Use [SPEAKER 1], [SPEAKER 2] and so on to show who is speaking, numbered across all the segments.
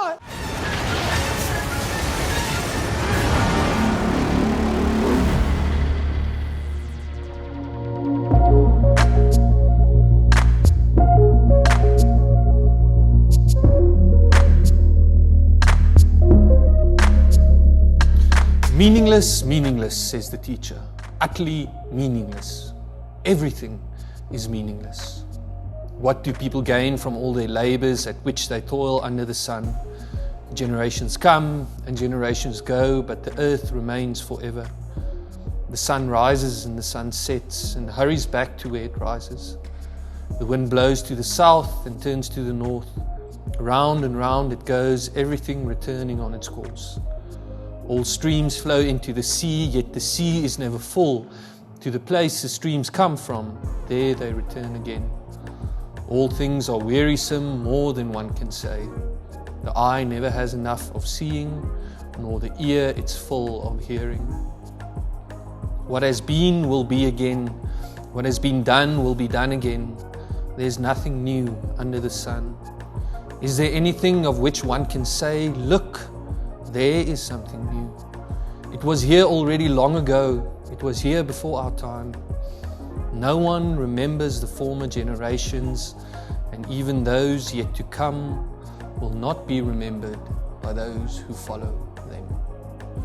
[SPEAKER 1] die. Meaningless, meaningless, says the teacher. Utterly meaningless. Everything is meaningless. What do people gain from all their labors at which they toil under the sun? Generations come and generations go, but the earth remains forever. The sun rises and the sun sets and hurries back to where it rises. The wind blows to the south and turns to the north. Round and round it goes, everything returning on its course. All streams flow into the sea, yet the sea is never full. To the place the streams come from, there they return again. All things are wearisome, more than one can say. The eye never has enough of seeing, nor the ear its full of hearing. What has been will be again. What has been done will be done again. There's nothing new under the sun. Is there anything of which one can say, look, there is something new. It was here already long ago. It was here before our time. No one remembers the former generations, and even those yet to come will not be remembered by those who follow them.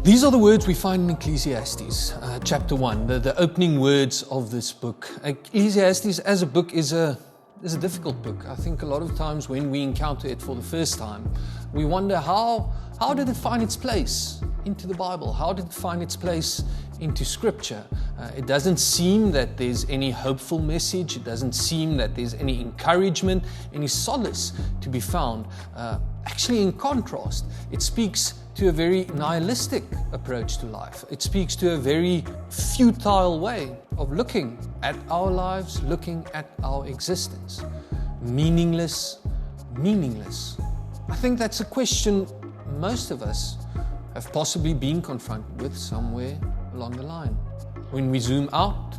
[SPEAKER 1] These are the words we find in Ecclesiastes, chapter 1, the opening words of this book. Ecclesiastes as a book is a difficult book. I think a lot of times when we encounter it for the first time, we wonder how did it find its place into the Bible? How did it find its place into Scripture? It doesn't seem that there's any hopeful message. It doesn't seem that there's any encouragement, any solace to be found. Actually, in contrast, it speaks to a very nihilistic approach to life. It speaks to a very futile way of looking at our lives, looking at our existence. Meaningless, meaningless. I think that's a question most of us have possibly been confronted with somewhere along the line. When we zoom out,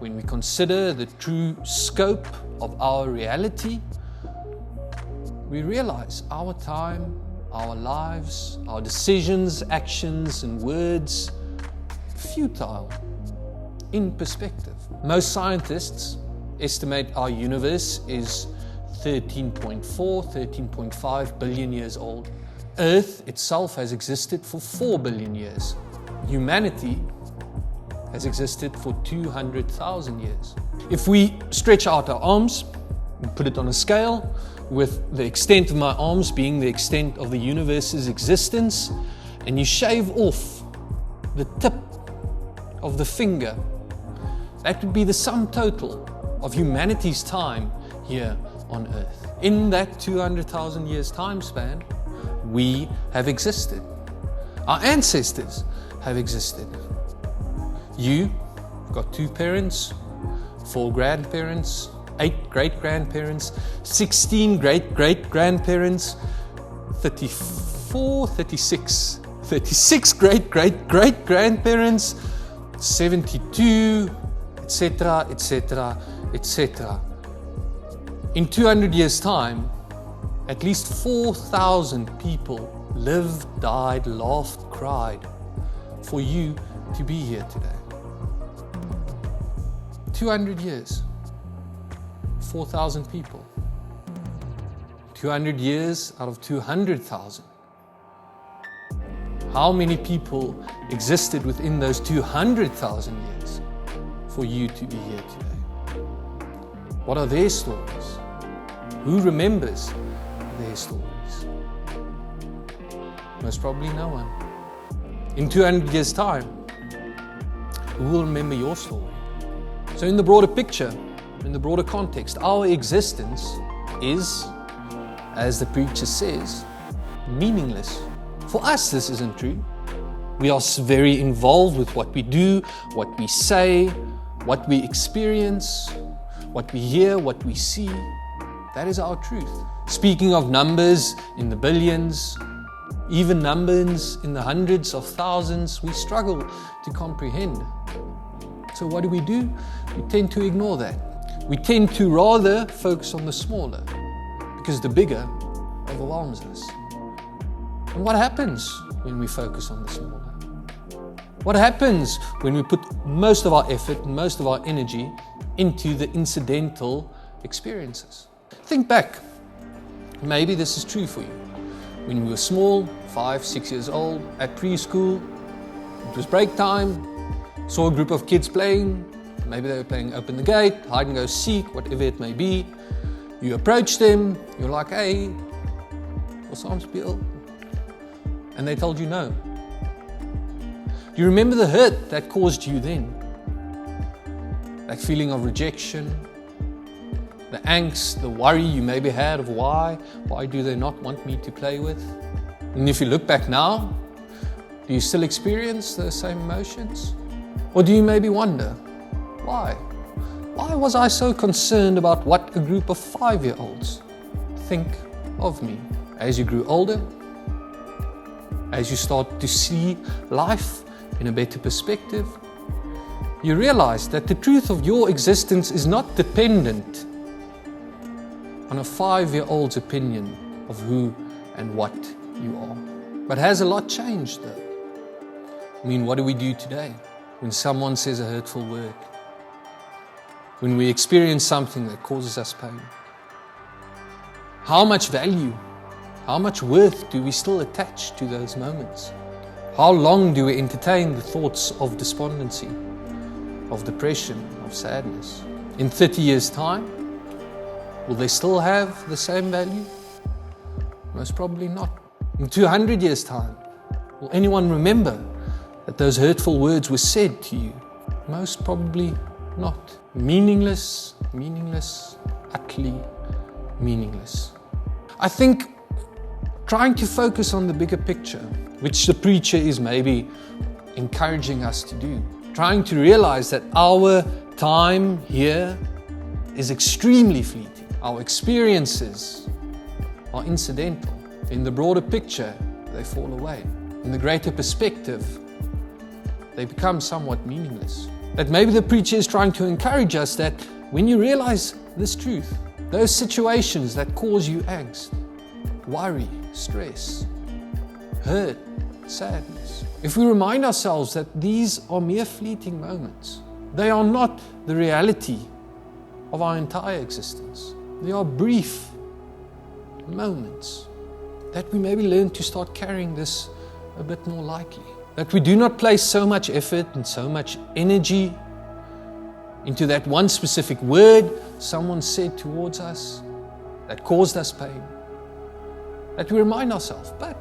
[SPEAKER 1] when we consider the true scope of our reality, we realize our time, our lives, our decisions, actions, and words, futile in perspective. Most scientists estimate our universe is 13.5 billion years old. Earth itself has existed for 4 billion years. Humanity has existed for 200,000 years. If we stretch out our arms and put it on a scale, with the extent of my arms being the extent of the universe's existence, and you shave off the tip of the finger, that would be the sum total of humanity's time here on Earth. In that 200,000 years time span, we have existed. Our ancestors have existed. You've got 2 parents, 4 grandparents, 8 great-grandparents, 16 great-great-grandparents, 36 great-great-great-grandparents, 72, etc., etc., etc. In 200 years' time, at least 4,000 people lived, died, laughed, cried for you to be here today. 200 years, 4,000 people. 200 years out of 200,000. How many people existed within those 200,000 years for you to be here today? What are their stories? Who remembers their stories? Most probably no one. In 200 years' time, who will remember your story? So in the broader picture, in the broader context, our existence is, as the preacher says, meaningless. For us, this isn't true. We are very involved with what we do, what we say, what we experience, what we hear, what we see. That is our truth. Speaking of numbers in the billions, even numbers in the hundreds of thousands, we struggle to comprehend. So what do? We tend to ignore that. We tend to rather focus on the smaller, because the bigger overwhelms us. And what happens when we focus on the smaller? What happens when we put most of our effort and most of our energy into the incidental experiences? Think back. Maybe this is true for you. When you were small, 5, 6 years old, at preschool, it was break time, saw a group of kids playing. Maybe they were playing open the gate, hide and go seek, whatever it may be. You approach them, you're like, hey, for some spiel. And they told you no. Do you remember the hurt that caused you then? That feeling of rejection, the angst, the worry you maybe had of why do they not want me to play with? And if you look back now, do you still experience those same emotions? Or do you maybe wonder, why? Why was I so concerned about what a group of 5-year-olds think of me? As you grew older, as you start to see life in a better perspective, you realize that the truth of your existence is not dependent on a 5-year-old's opinion of who and what you are. But has a lot changed though? I mean, what do we do today when someone says a hurtful word? When we experience something that causes us pain? How much value, how much worth do we still attach to those moments? How long do we entertain the thoughts of despondency, of depression, of sadness? In 30 years' time, will they still have the same value? Most probably not. In 200 years' time, will anyone remember that those hurtful words were said to you? Most probably not. Meaningless, meaningless, utterly meaningless. I think trying to focus on the bigger picture, which the preacher is maybe encouraging us to do, trying to realize that our time here is extremely fleeting. Our experiences are incidental. In the broader picture, they fall away. In the greater perspective, they become somewhat meaningless. That maybe the preacher is trying to encourage us that when you realize this truth, those situations that cause you angst, worry, stress, hurt, sadness, if we remind ourselves that these are mere fleeting moments, they are not the reality of our entire existence. They are brief moments, that we maybe learn to start carrying this a bit more lightly. That we do not place so much effort and so much energy into that one specific word someone said towards us that caused us pain. That we remind ourselves, but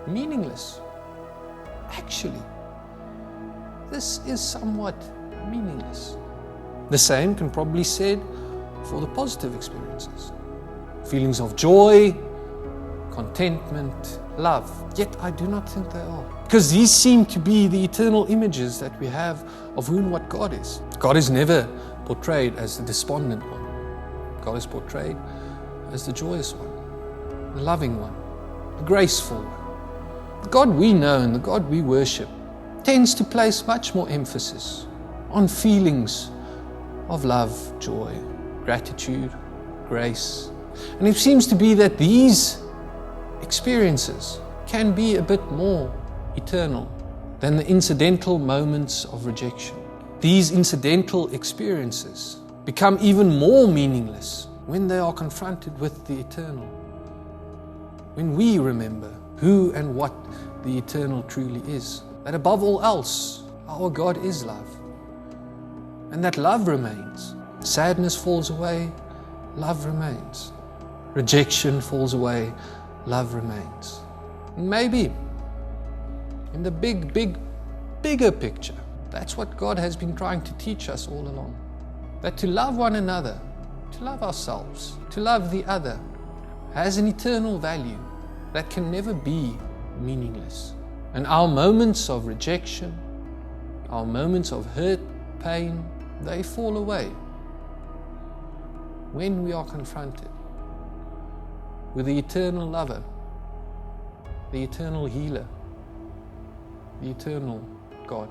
[SPEAKER 1] meaningless. Actually, this is somewhat meaningless. The same can probably be said for the positive experiences. Feelings of joy, contentment, love. Yet I do not think they are. Because these seem to be the eternal images that we have of who and what God is. God is never portrayed as the despondent one. God is portrayed as the joyous one, the loving one, the graceful one. The God we know and the God we worship tends to place much more emphasis on feelings of love, joy, gratitude, grace. And it seems to be that these experiences can be a bit more eternal than the incidental moments of rejection. These incidental experiences become even more meaningless when they are confronted with the eternal. When we remember who and what the eternal truly is. That above all else, our God is love. And that love remains. Sadness falls away, love remains. Rejection falls away, love remains. And maybe in the bigger picture, that's what God has been trying to teach us all along. That to love one another, to love ourselves, to love the other, has an eternal value that can never be meaningless. And our moments of rejection, our moments of hurt, pain, they fall away when we are confronted with the eternal lover, the eternal healer, the eternal God.